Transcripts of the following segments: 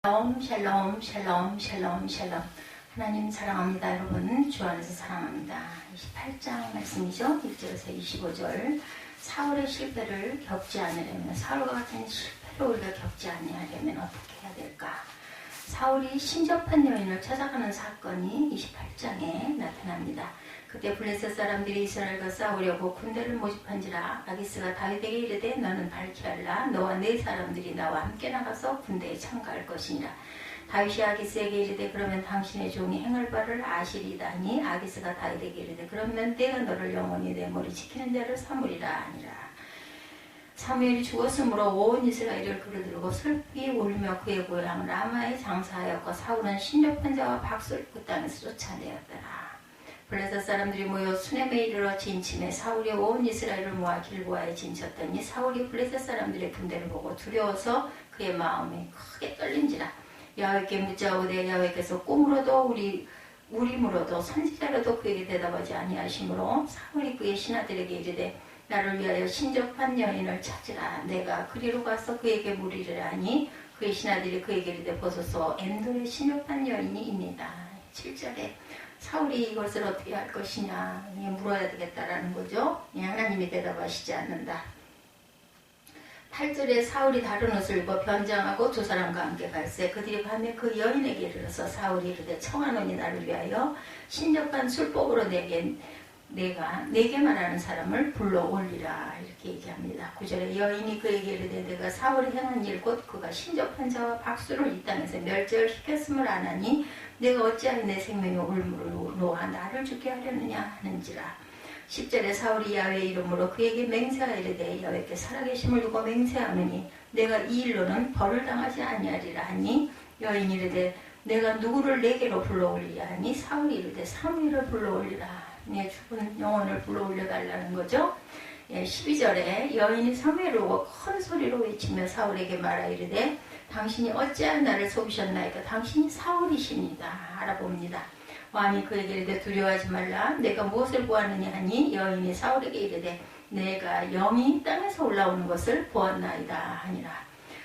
샬롬 샬롬 샬롬 샬롬 샬롬. 하나님 사랑합니다. 여러분 주 안에서 사랑합니다. 28장 말씀이죠. 1절에서 25절. 사울의 실패를 겪지 않으려면, 사울과 같은 실패를 우리가 겪지 않으려면 어떻게 해야 될까? 사울이 신접한 여인을 찾아가는 사건이 28장에 나타납니다. 그때 블레셋 사람들이 이스라엘과 싸우려고 군대를 모집한지라 아기스가 다윗에게 이르되 너는 발키알라 너와 네 사람들이 나와 함께 나가서 군대에 참가할 것이니라. 다윗이 아기스에게 이르되 그러면 당신의 종이 행할 바를 아시리다니. 아기스가 다윗에게 이르되 그러면 내가 너를 영원히 내 머리 지키는 자를 삼으리라 하니라. 사무엘이 죽었으므로 온 이스라엘을 그를 들고 슬피 울며 그의 고향 라마에 장사하였고 사울은 신접한 자와 박수를 그 땅에서 쫓아내었더라. 블레셋 사람들이 모여 수넴에 이르러 진침해 사울이 온 이스라엘을 모아 길보아에 진쳤더니 사울이 블레셋 사람들의 군대를 보고 두려워서 그의 마음이 크게 떨린지라. 야훼께 묻자오되 야훼께서 꿈으로도 우림으로도 선지자로도 그에게 대답하지 아니하시므로 사울이 그의 신하들에게 이르되 나를 위하여 신접한 여인을 찾으라. 내가 그리로 가서 그에게 물으리라 하니 그의 신하들이 그에게 이르되 보소서 엔도에 신접한 여인이입니다. 7절에 사울이 이것을 어떻게 할 것이냐 물어야 되겠다라는 거죠. 하나님이 대답하시지 않는다. 8절에 사울이 다른 옷을 입어 변장하고 두 사람과 함께 갈새 그들이 밤에 그 여인에게 이르러서 사울이 이르되 청하노니 나를 위하여 신접한 술복으로 내가 내게 말하는 사람을 불러올리라 이렇게 얘기합니다. 9절에 여인이 그에게 이르되 내가 사울이 행한 일 곧 그가 신접한 자와 박수를 이 땅에서 멸절시켰음을 아나니 내가 어찌하여 내 생명의 올무를 놓아 나를 죽게 하려느냐 하는지라. 10절에 사울이 야훼 이름으로 그에게 맹세하여 이르되 야훼께 살아계심을 두고 맹세하노니 내가 이 일로는 벌을 당하지 아니하리라 하니 여인이 이르되 내가 누구를 내게로 불러올리라 하니 사울이 이르되 사무엘을 불러올리라. 내 죽은 영혼을 불러올려달라는 거죠. 12절에 여인이 사무엘을 오고 큰 소리로 외치며 사울에게 말하 이르되 당신이 어찌하여 나를 속이셨나이까. 당신이 사울이십니다. 알아봅니다. 왕이 그에게 이르되 두려워하지 말라. 내가 무엇을 보았느냐 하니 여인이 사울에게 이르되 내가 영이 땅에서 올라오는 것을 보았나이다 하니라.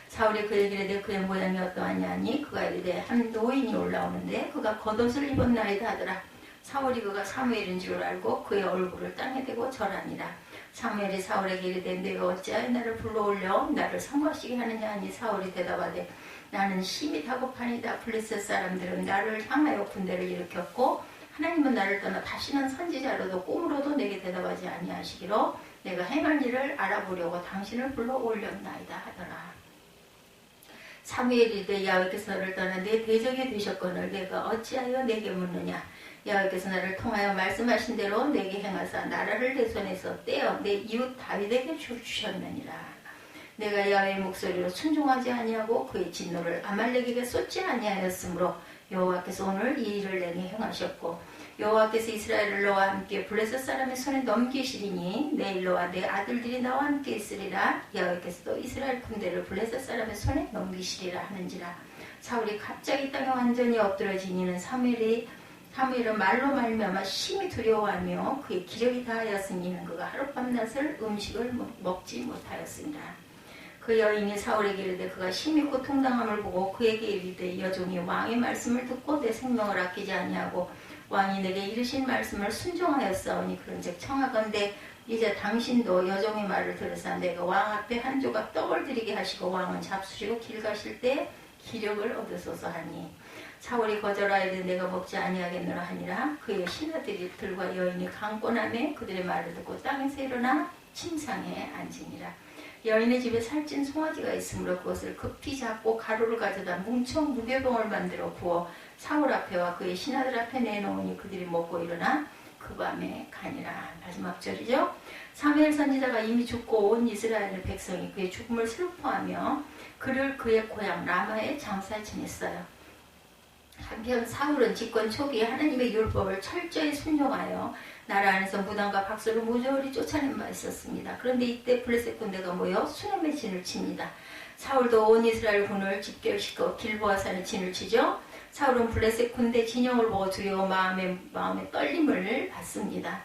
사울이 그에게 이르되 그의 모양이 어떠하냐 하니 그가 이르되 한 노인이 올라오는데 그가 겉옷을 입었나이다 하더라. 사울이 그가 사무엘인 줄 알고 그의 얼굴을 땅에 대고 절하니라. 사무엘이 사울에게 이르되 내가 어찌하여 나를 불러올려 나를 성과시게 하느냐 하니 사울이 대답하되 나는 심히 다급하니다. 블레셋 사람들은 나를 향하여 군대를 일으켰고 하나님은 나를 떠나 다시는 선지자로도 꿈으로도 내게 대답하지 아니하시기로 내가 행할 일을 알아보려고 당신을 불러올렸나이다 하더라. 사무엘이 이르되 야훼께서 너를 떠나 내 대적이 되셨거늘 내가 어찌하여 내게 묻느냐. 야훼께서 나를 통하여 말씀하신 대로 내게 행하사 나라를 내 손에서 떼어 내 이웃 다윗에게 주셨느니라. 내가 야훼의 목소리로 순종하지 아니하고 그의 진노를 아말렉에게 쏟지 아니하였으므로 여호와께서 오늘 이 일을 내게 행하셨고 여호와께서 이스라엘을 너와 함께 블레셋 사람의 손에 넘기시리니 내일 너와 내 아들들이 나와 함께 있으리라. 야훼께서도 이스라엘 군대를 블레셋 사람의 손에 넘기시리라 하는지라. 사울이 갑자기 땅에 완전히 엎드러지니는 사무엘은 말로 말미암아 심히 두려워하며 그의 기력이 다하였으니 그가 하룻밤낮을 음식을 먹지 못하였습니다. 그 여인이 사울에게 이르되 그가 심히 고통당함을 보고 그에게 이르되 여종이 왕의 말씀을 듣고 내 생명을 아끼지 아니하고 왕이 내게 이르신 말씀을 순종하였사오니 그런즉 청하건대 이제 당신도 여종의 말을 들으사 내가 왕 앞에 한 조각 떡을 드리게 하시고 왕은 잡수시고 길 가실 때 기력을 얻으소서 하니 사울이 거절하여도 내가 먹지 아니하겠노라 하니라. 그의 신하들과 여인이 강권하며 그들의 말을 듣고 땅에서 일어나 침상에 앉으니라. 여인의 집에 살찐 송아지가 있으므로 그것을 급히 잡고 가루를 가져다 뭉쳐 무교병을 만들어 부어 사울 앞에와 그의 신하들 앞에 내놓으니 그들이 먹고 일어나 그 밤에 가니라. 마지막 절이죠. 사무엘 선지자가 이미 죽고 온 이스라엘 백성이 그의 죽음을 슬퍼하며 그를 그의 고향 라마에 장사에 지냈어요. 한편 사울은 집권 초기에 하나님의 율법을 철저히 순종하여 나라 안에서 무당과 박수를 모조리 쫓아낸 바 있었습니다. 그런데 이때 블레셋 군대가 모여 수넴에 진을 칩니다. 사울도 온 이스라엘 군을 집결시켜 길보아산에 진을 치죠. 사울은 블레셋 군대 진영을 보고 두려워 마음의 떨림을 받습니다.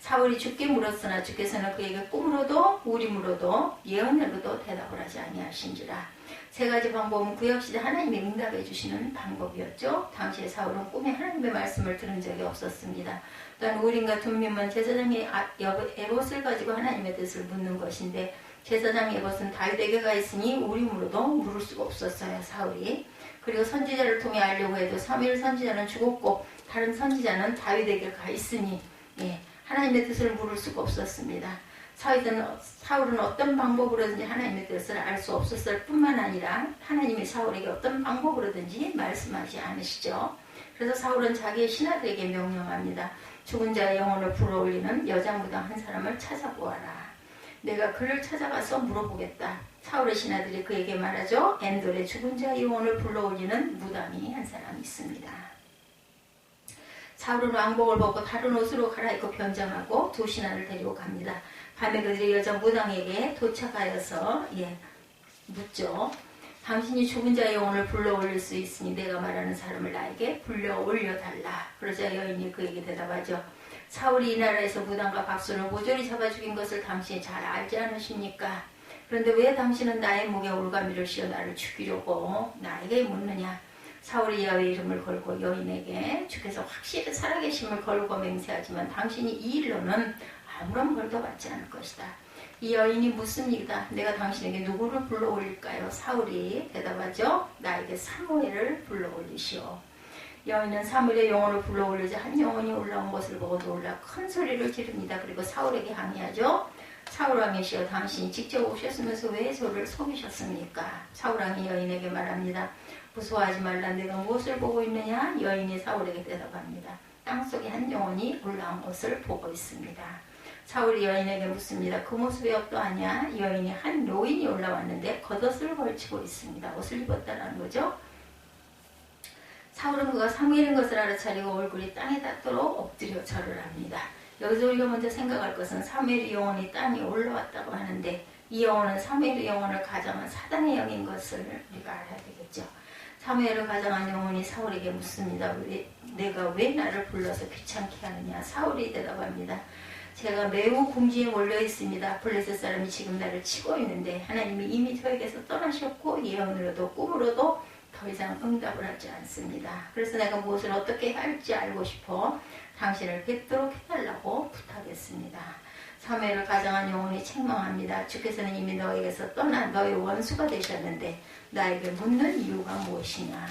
사울이 주께 물었으나 주께서는 그에게 꿈으로도 우림으로도 예언으로도 대답을 하지 아니하신지라. 세 가지 방법은 그 역시 하나님이 응답해 주시는 방법이었죠. 당시에 사울은 꿈에 하나님의 말씀을 들은 적이 없었습니다. 또한 우림과 둠밈은 제사장의 에봇을 가지고 하나님의 뜻을 묻는 것인데 제사장 에봇은 다윗에게 가 있으니 우림으로도 물을 수가 없었어요. 사울이. 그리고 선지자를 통해 알려고 해도 사무엘 선지자는 죽었고 다른 선지자는 다윗에게 가 있으니 하나님의 뜻을 물을 수가 없었습니다. 사울은 어떤 방법으로든지 하나님의 뜻을 알 수 없었을 뿐만 아니라 하나님이 사울에게 어떤 방법으로든지 말씀하지 않으시죠. 그래서 사울은 자기의 신하들에게 명령합니다. 죽은 자의 영혼을 불어올리는 여자 무당 한 사람을 찾아보아라. 내가 그를 찾아가서 물어보겠다. 사울의 신하들이 그에게 말하죠. 엔돌에 죽은 자의 영혼을 불러올리는 무당이 한 사람이 있습니다. 사울은 왕복을 벗고 다른 옷으로 갈아입고 변장하고 두 신하를 데리고 갑니다. 밤에 그들이 여자 무당에게 도착하여서 묻죠. 당신이 죽은 자의 영혼을 불러올릴 수 있으니 내가 말하는 사람을 나에게 불러올려달라. 그러자 여인이 그에게 대답하죠. 사울이 이 나라에서 무당과 박수를 모조리 잡아 죽인 것을 당신이 잘 알지 않으십니까? 그런데 왜 당신은 나의 목에 올가미를 씌워 나를 죽이려고 나에게 묻느냐? 사울이 야훼 이름을 걸고 여인에게 주께서 확실히 살아계심을 걸고 맹세하지만 당신이 이 일로는 아무런 벌도 받지 않을 것이다. 이 여인이 묻습니다. 내가 당신에게 누구를 불러올릴까요? 사울이 대답하죠. 나에게 사무엘을 불러올리시오. 여인은 사무엘의 영혼을 불러올리자 한 영혼이 올라온 것을 보고 놀라 큰 소리를 지릅니다. 그리고 사울에게 항의하죠. 사울왕이시여 당신이 직접 오셨으면서 왜 저를 속이셨습니까? 사울왕이 여인에게 말합니다. 무서워하지 말라. 내가 무엇을 보고 있느냐? 여인이 사울에게 대답합니다. 땅속에 한 영혼이 올라온 것을 보고 있습니다. 사울이 여인에게 묻습니다. 그 모습이 어떠하냐? 여인이 한 노인이 올라왔는데 겉옷을 걸치고 있습니다. 옷을 입었다는 거죠. 사울은 그가 사무엘인 것을 알아차리고 얼굴이 땅에 닿도록 엎드려 절을 합니다. 여기서 우리가 먼저 생각할 것은 사무엘의 영혼이 땅에 올라왔다고 하는데 이 영혼은 사무엘의 영혼을 가장한 사단의 영인 것을 우리가 알아야 되겠죠. 사무엘을 가장한 영혼이 사울에게 묻습니다. 내가 왜 나를 불러서 귀찮게 하느냐? 사울이 대답합니다. 제가 매우 궁지에 몰려 있습니다. 블레셋 사람이 지금 나를 치고 있는데 하나님이 이미 저에게서 떠나셨고 예언으로도 꿈으로도 더 이상 응답을 하지 않습니다. 그래서 내가 무엇을 어떻게 할지 알고 싶어 당신을 뵙도록 해달라고 부탁했습니다. 사무엘을 가장한 영혼이 책망합니다. 주께서는 이미 너에게서 떠나 너의 원수가 되셨는데 나에게 묻는 이유가 무엇이냐?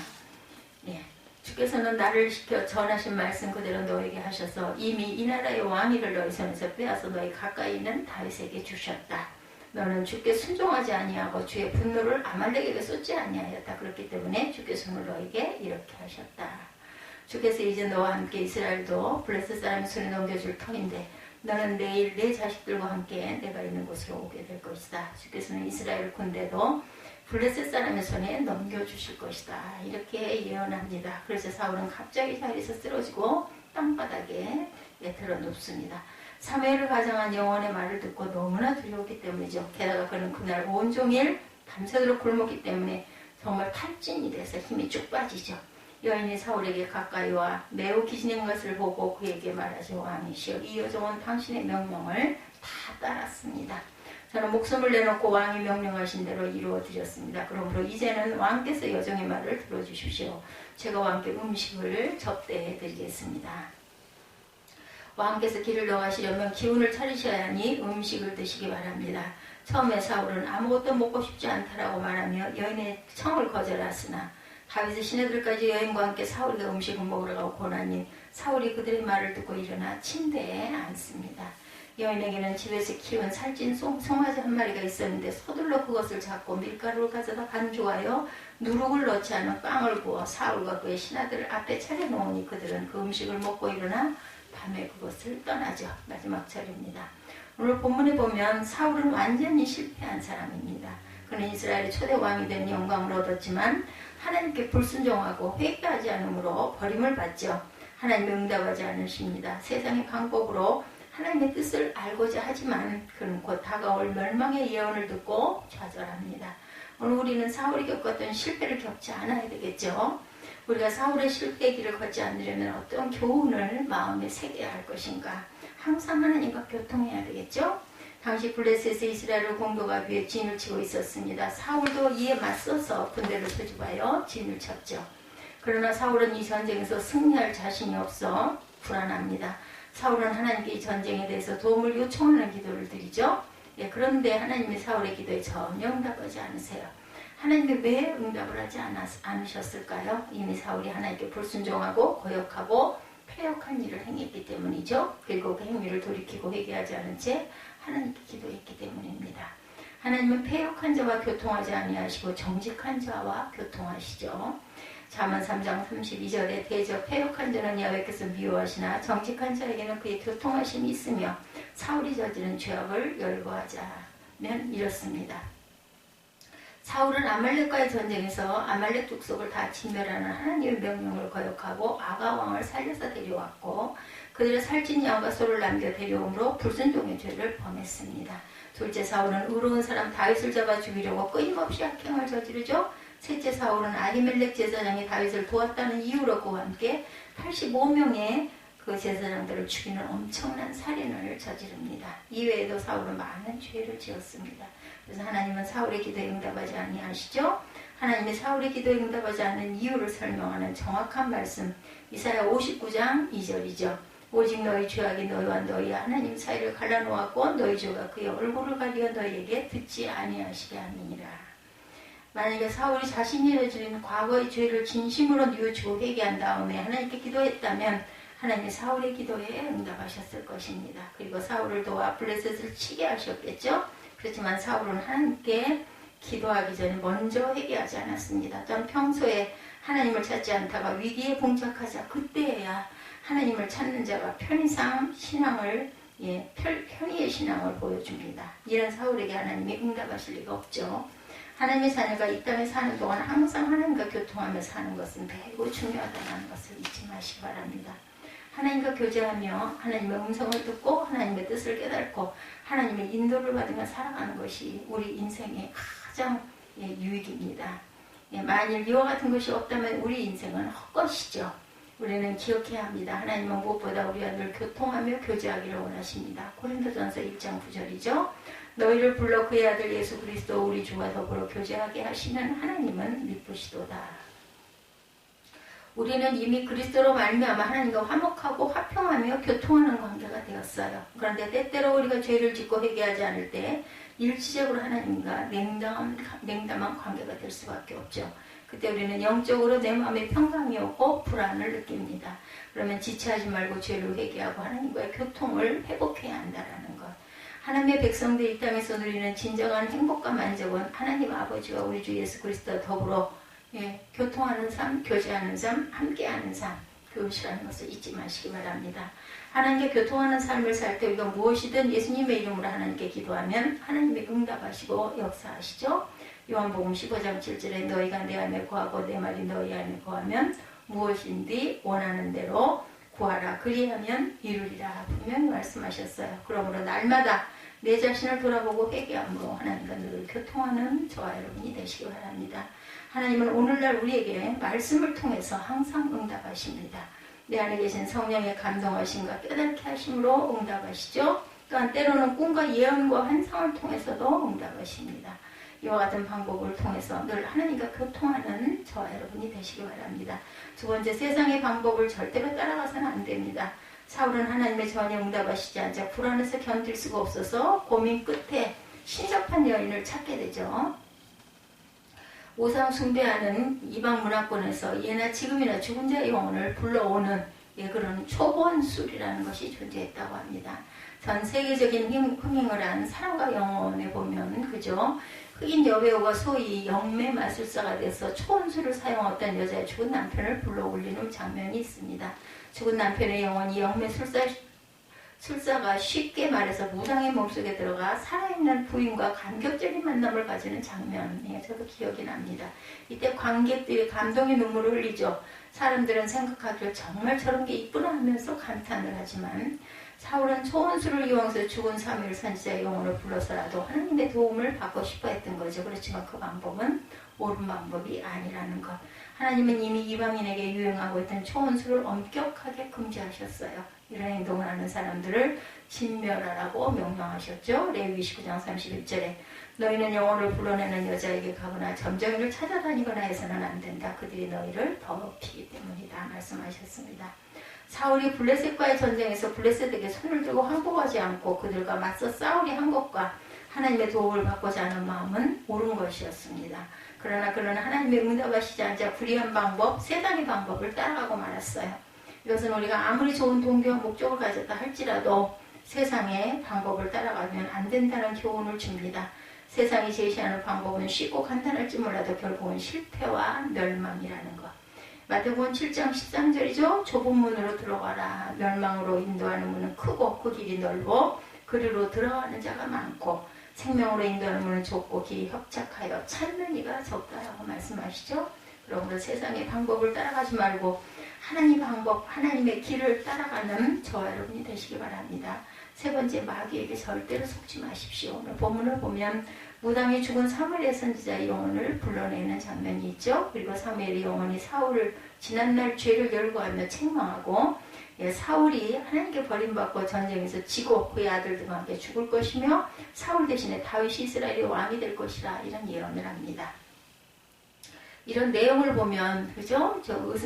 주께서는 나를 시켜 전하신 말씀 그대로 너에게 하셔서 이미 이 나라의 왕위를 너희 손에서 빼앗아 너희 가까이 있는 다윗에게 주셨다. 너는 주께 순종하지 아니하고 주의 분노를 아말렉에게 쏟지 아니하였다. 그렇기 때문에 주께 손을 너에게 이렇게 하셨다. 주께서 이제 너와 함께 이스라엘도 블레셋 사람의 손에 넘겨줄 터인데 너는 내일 내 자식들과 함께 내가 있는 곳으로 오게 될 것이다. 주께서는 이스라엘 군대도 블레셋 사람의 손에 넘겨주실 것이다. 이렇게 예언합니다. 그래서 사울은 갑자기 자리에서 쓰러지고 땅바닥에 들어 눕습니다. 사무엘을 가장한 영혼의 말을 듣고 너무나 두려웠기 때문이죠. 게다가 그는 그날 온종일 밤새도록 굶었기 때문에 정말 탈진이 돼서 힘이 쭉 빠지죠. 여인이 사울에게 가까이 와 매우 기진한 것을 보고 그에게 말하죠. 왕이시여 이 여종은 당신의 명령을 다 따랐습니다. 저는 목숨을 내놓고 왕이 명령하신 대로 이루어드렸습니다. 그러므로 이제는 왕께서 여종의 말을 들어주십시오. 제가 왕께 음식을 접대해드리겠습니다. 왕께서 길을 나가시려면 기운을 차리셔야 하니 음식을 드시기 바랍니다. 처음에 사울은 아무것도 먹고 싶지 않다라고 말하며 여인의 청을 거절하으나 다윗의 시내들까지 여인과 함께 사울과 음식을 먹으러 가고 고나니 사울이 그들의 말을 듣고 일어나 침대에 앉습니다. 여인에게는 집에서 키운 살찐 송아지 한 마리가 있었는데 서둘러 그것을 잡고 밀가루를 가져다 반죽하여 누룩을 넣지 않은 빵을 구워 사울과 그의 신하들 앞에 차려놓으니 그들은 그 음식을 먹고 일어나 밤에 그것을 떠나죠. 마지막 절입니다. 오늘 본문에 보면 사울은 완전히 실패한 사람입니다. 그는 이스라엘의 초대 왕이 된 영광을 얻었지만 하나님께 불순종하고 회개하지 않으므로 버림을 받죠. 하나님의 응답하지 않으십니다. 세상의 방법으로 하나님의 뜻을 알고자 하지만 그는 곧 다가올 멸망의 예언을 듣고 좌절합니다. 오늘 우리는 사울이 겪었던 실패를 겪지 않아야 되겠죠. 우리가 사울의 실패길을 걷지 않으려면 어떤 교훈을 마음에 새겨야 할 것인가? 항상 하나님과 교통해야 되겠죠? 당시 블레셋의 이스라엘 공도가 위에 진을 치고 있었습니다. 사울도 이에 맞서서 군대를 소집하여 진을 쳤죠. 그러나 사울은 이 전쟁에서 승리할 자신이 없어 불안합니다. 사울은 하나님께 이 전쟁에 대해서 도움을 요청하는 기도를 드리죠. 예, 그런데 하나님이 사울의 기도에 전혀 응답하지 않으세요. 하나님이 왜 응답을 하지 않으셨을까요? 이미 사울이 하나님께 불순종하고 고역하고 패역한 일을 행했기 때문이죠. 그리고 그 행위를 돌이키고 회개하지 않은 채 하나님께 기도했기 때문입니다. 하나님은 패역한 자와 교통하지 아니하시고 정직한 자와 교통하시죠. 잠언 3장 32절에 대저 패역한 자는 여호와께서 미워하시나 정직한 자에게는 그의 교통하심이 있으며 사울이 저지른 죄악을 열거하자면 이렇습니다. 사울은 아말렉과의 전쟁에서 아말렉 족속을 다 진멸하는 하나님의 명령을 거역하고 아가 왕을 살려서 데려왔고 그들의 살찐 양과 소를 남겨 데려옴으로 불순종의 죄를 범했습니다. 둘째 사울은 의로운 사람 다윗을 잡아 죽이려고 끊임없이 악행을 저지르죠. 셋째 사울은 아히멜렉 제사장이 다윗을 도왔다는 이유로 그와 함께 85명의 그 제사장들을 죽이는 엄청난 살인을 저지릅니다. 이외에도 사울은 많은 죄를 지었습니다. 그래서 하나님은 사울의 기도에 응답하지 아니하시죠. 하나님이 사울의 기도에 응답하지 않는 이유를 설명하는 정확한 말씀 이사야 59장 2절이죠. 오직 너희 죄악이 너희와 너희 하나님 사이를 갈라놓았고 너희 죄가 그의 얼굴을 가리어 너희에게 듣지 아니하시게 하느니라. 만약에 사울이 자신이 저지른 과거의 죄를 진심으로 뉘우치고 회개한 다음에 하나님께 기도했다면 하나님이 사울의 기도에 응답하셨을 것입니다. 그리고 사울을 도와 블레셋을 치게 하셨겠죠. 그렇지만 사울은 하나님께 기도하기 전에 먼저 회개하지 않았습니다. 또한 평소에 하나님을 찾지 않다가 위기에 봉착하자 그때야 하나님을 찾는 자가 편의의 신앙을 보여줍니다. 이런 사울에게 하나님이 응답하실 리가 없죠. 하나님의 자녀가 이 땅에 사는 동안 항상 하나님과 교통하며 사는 것은 매우 중요하다는 것을 잊지 마시기 바랍니다. 하나님과 교제하며 하나님의 음성을 듣고 하나님의 뜻을 깨닫고 하나님의 인도를 받으며 살아가는 것이 우리 인생의 가장 유익입니다. 만일 이와 같은 것이 없다면 우리 인생은 헛것이죠. 우리는 기억해야 합니다. 하나님은 무엇보다 우리와 늘 교통하며 교제하기를 원하십니다. 고린도전서 1장 9절이죠. 너희를 불러 그의 아들 예수 그리스도 우리 주와 더불어 교제하게 하시는 하나님은 미쁘시도다. 우리는 이미 그리스도로 말미암아 하나님과 화목하고 화평하며 교통하는 관계가 되었어요. 그런데 때때로 우리가 죄를 짓고 회개하지 않을 때 일시적으로 하나님과 냉담한 관계가 될 수밖에 없죠. 그때 우리는 영적으로 내 마음에 평강이 없고 불안을 느낍니다. 그러면 지체하지 말고 죄를 회개하고 하나님과의 교통을 회복해야 한다는 것. 하나님의 백성들 이 땅에서 누리는 진정한 행복과 만족은 하나님 아버지와 우리 주 예수 그리스도와 더불어 교통하는 삶, 교제하는 삶, 함께하는 삶, 그것이라는 것을 잊지 마시기 바랍니다. 하나님께 교통하는 삶을 살 때 우리가 무엇이든 예수님의 이름으로 하나님께 기도하면 하나님이 응답하시고 역사하시죠. 요한복음 15장 7절에 너희가 내 안에 거하고 내 말이 너희 안에 거하면 무엇인지 원하는 대로 구하라. 그리하면 이루리라. 분명히 말씀하셨어요. 그러므로 날마다 내 자신을 돌아보고 회개함으로 하나님과 늘 교통하는 저와 여러분이 되시기 바랍니다. 하나님은 오늘날 우리에게 말씀을 통해서 항상 응답하십니다. 내 안에 계신 성령의 감동하심과 깨닫게 하심으로 응답하시죠. 또한 때로는 꿈과 예언과 환상을 통해서도 응답하십니다. 이와 같은 방법을 통해서 늘 하나님과 교통하는 저와 여러분이 되시기 바랍니다. 두 번째, 세상의 방법을 절대로 따라가서는 안 됩니다. 사울은 하나님의 전혀 응답하시지 않자 불안해서 견딜 수가 없어서 고민 끝에 신접한 여인을 찾게 되죠. 우상 숭배하는 이방 문화권에서 예나 지금이나 죽은 자의 영혼을 불러오는 그런 초본술이라는 것이 존재했다고 합니다. 전 세계적인 흥행을 한 사랑과 영혼에 보면 그죠? 흑인 여배우가 소위 영매 마술사가 돼서 초혼술을 사용했던 여자의 죽은 남편을 불러올리는 장면이 있습니다. 죽은 남편의 영혼이 영매 술사가 쉽게 말해서 무당의 몸속에 들어가 살아있는 부인과 감격적인 만남을 가지는 장면, 저도 기억이 납니다. 이때 관객들이 감동의 눈물을 흘리죠. 사람들은 생각하기를 정말 저런 게 있구나 하면서 감탄을 하지만 사울은 초혼술을 이용해서 죽은 사무엘 선지자의 영혼을 불러서라도 하나님의 도움을 받고 싶어 했던 거죠. 그렇지만 그 방법은 옳은 방법이 아니라는 것. 하나님은 이미 이방인에게 유행하고 있던 초원수를 엄격하게 금지하셨어요. 이런 행동을 하는 사람들을 진멸하라고 명령하셨죠. 레위기 19장 31절에 너희는 영혼을 불러내는 여자에게 가거나 점쟁이를 찾아다니거나 해서는 안 된다. 그들이 너희를 더럽히기 때문이다 말씀하셨습니다. 사울이 블레셋과의 전쟁에서 블레셋에게 손을 들고 항복하지 않고 그들과 맞서 싸우려 한 것과 하나님의 도움을 받고자 하는 마음은 옳은 것이었습니다. 그러나 그는 하나님의 응답하시지 않자 불의한 방법, 세상의 방법을 따라가고 말았어요. 이것은 우리가 아무리 좋은 동기와 목적을 가졌다 할지라도 세상의 방법을 따라가면 안 된다는 교훈을 줍니다. 세상이 제시하는 방법은 쉽고 간단할지 몰라도 결국은 실패와 멸망이라는 것. 마태복음 7장 13절이죠. 좁은 문으로 들어가라. 멸망으로 인도하는 문은 크고 그 길이 넓어 그리로 들어가는 자가 많고 생명으로 인도하는 문은 좁고 길이 협착하여 찾는 이가 적다라고 말씀하시죠. 그러므로 세상의 방법을 따라가지 말고 하나님 방법, 하나님의 길을 따라가는 저와 여러분이 되시기 바랍니다. 세 번째, 마귀에게 절대로 속지 마십시오. 오늘 본문을 보면 무당이 죽은 사무엘의 선지자의 영혼을 불러내는 장면이 있죠. 그리고 사무엘의 영혼이 사울을 지난날 죄를 열거하며 책망하고 사울이 하나님께 버림받고 전쟁에서 지고 그의 아들들과 함께 죽을 것이며 사울 대신에 다윗이 이스라엘의 왕이 될 것이라 이런 예언을 합니다. 이런 내용을 보면 그죠?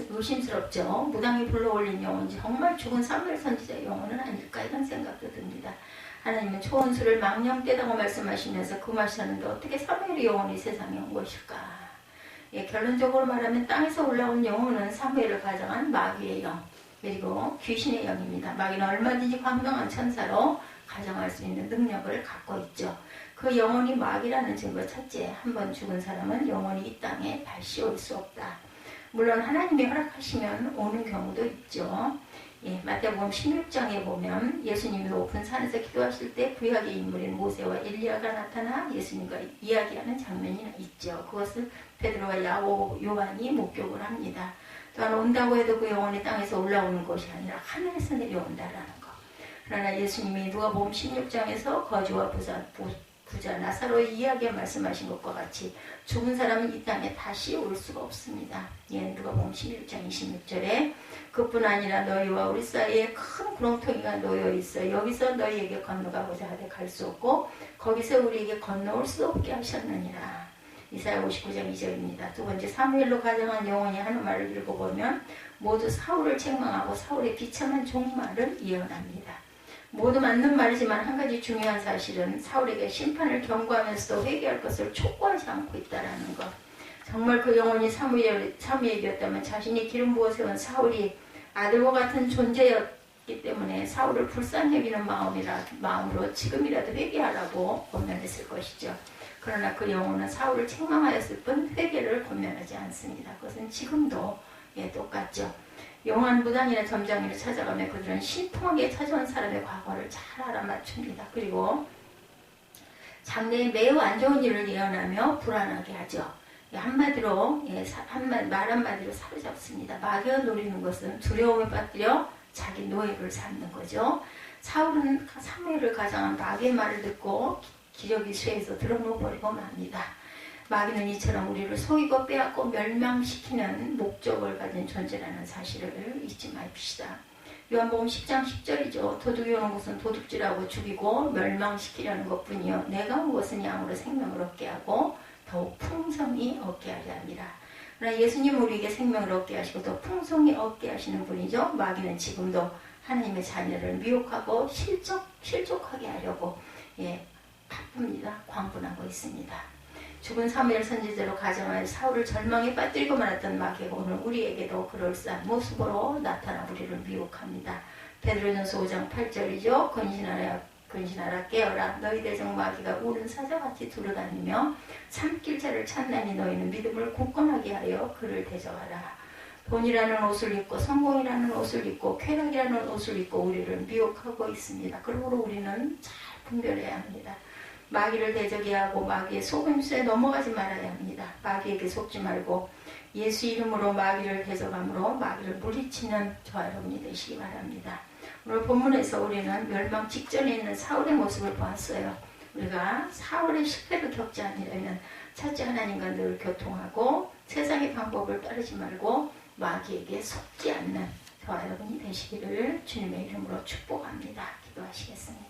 의심스럽죠. 무당이 불러올린 영혼이 정말 죽은 사무엘 선지자의 영혼은 아닐까 이런 생각도 듭니다. 하나님은 초원수를 망령되다고 말씀하시면서 그 말씀하는데 어떻게 사무엘의 영혼이 세상에 온 것일까? 결론적으로 말하면 땅에서 올라온 영혼은 사무엘을 가장한 마귀의 영 그리고 귀신의 영입니다. 마귀는 얼마든지 광명한 천사로 가정할 수 있는 능력을 갖고 있죠. 그 영혼이 마귀라는 증거 첫째, 한 번 죽은 사람은 영혼이 이 땅에 다시 올 수 없다. 물론 하나님이 허락하시면 오는 경우도 있죠. 마태복음 16장에 보면 예수님이 높은 산에서 기도하실 때 구약의 인물인 모세와 엘리야가 나타나 예수님과 이야기하는 장면이 있죠. 그것을 베드로와 야고보, 요한이 목격을 합니다. 또한 온다고 해도 그 영혼이 땅에서 올라오는 것이 아니라 하늘에서 내려온다라는 것. 그러나 예수님이 누가복음 16장에서 거지와 부자 나사로의 이야기에 말씀하신 것과 같이 죽은 사람은 이 땅에 다시 올 수가 없습니다. 누가복음 16장 26절에 그뿐 아니라 너희와 우리 사이에 큰 구렁텅이가 놓여 있어 여기서 너희에게 건너가고자 하되 갈 수 없고 거기서 우리에게 건너올 수 없게 하셨느니라. 이사야 59장 2절입니다. 두 번째, 사무엘로 가정한 영혼이 하는 말을 읽어보면 모두 사울을 책망하고 사울의 비참한 종말을 예언합니다. 모두 맞는 말이지만 한 가지 중요한 사실은 사울에게 심판을 경고하면서도 회개할 것을 촉구하지 않고 있다는 것. 정말 그 영혼이 사무엘이었다면 자신이 기름 부어 세운 사울이 아들과 같은 존재였기 때문에 사울을 불쌍히 여기는 마음으로 지금이라도 회개하라고 권면했을 것이죠. 그러나 그 영혼은 사울을 책망하였을 뿐 회개를 권면하지 않습니다. 그것은 지금도 똑같죠. 용한 무당이나 점장이를 찾아가며 그들은 신통하게 찾아온 사람의 과거를 잘 알아맞춥니다. 그리고 장래에 매우 안 좋은 일을 예언하며 불안하게 하죠. 한마디로 말 한마디로 사로잡습니다. 마귀가 노리는 것은 두려움에 빠뜨려 자기 노예를 삼는 거죠. 사울은 사무엘을 가장한 마귀의 말을 듣고 기력이 쇠해서 드러놓아버리고 맙니다. 마귀는 이처럼 우리를 속이고 빼앗고 멸망시키는 목적을 가진 존재라는 사실을 잊지 맙시다. 요한복음 10장 10절이죠. 도둑이 오는 것은 도둑질하고 죽이고 멸망시키려는 것뿐이요 내가 온 것은 양으로 생명을 얻게 하고 더욱 풍성히 얻게 하려 함이라. 그러나 예수님은 우리에게 생명을 얻게 하시고 더 풍성히 얻게 하시는 분이죠. 마귀는 지금도 하나님의 자녀를 미혹하고 실족하게 하려고 바쁩니다. 광분하고 있습니다. 죽은 사무엘 선지자로 가정하여 사울을 절망에 빠뜨리고 말았던 마귀가 오늘 우리에게도 그럴싸한 모습으로 나타나 우리를 미혹합니다. 베드로전서 5장 8절이죠. 근신하라 깨어라 너희 대적 마귀가 우는 사자같이 두루다니며 삼킬 자를 찾나니 너희는 믿음을 굳건하게 하여 그를 대적하라. 돈이라는 옷을 입고 성공이라는 옷을 입고 쾌락이라는 옷을 입고 우리를 미혹하고 있습니다. 그러므로 우리는 잘 분별해야 합니다. 마귀를 대적해야 하고 마귀의 속임수에 넘어가지 말아야 합니다. 마귀에게 속지 말고 예수 이름으로 마귀를 대적함으로 마귀를 물리치는 저와 여러분이 되시기 바랍니다. 오늘 본문에서 우리는 멸망 직전에 있는 사울의 모습을 보았어요. 우리가 사울의 실패를 겪지 않으려면 첫째 하나님과 늘 교통하고 세상의 방법을 따르지 말고 마귀에게 속지 않는 저와 여러분이 되시기를 주님의 이름으로 축복합니다. 기도하시겠습니다.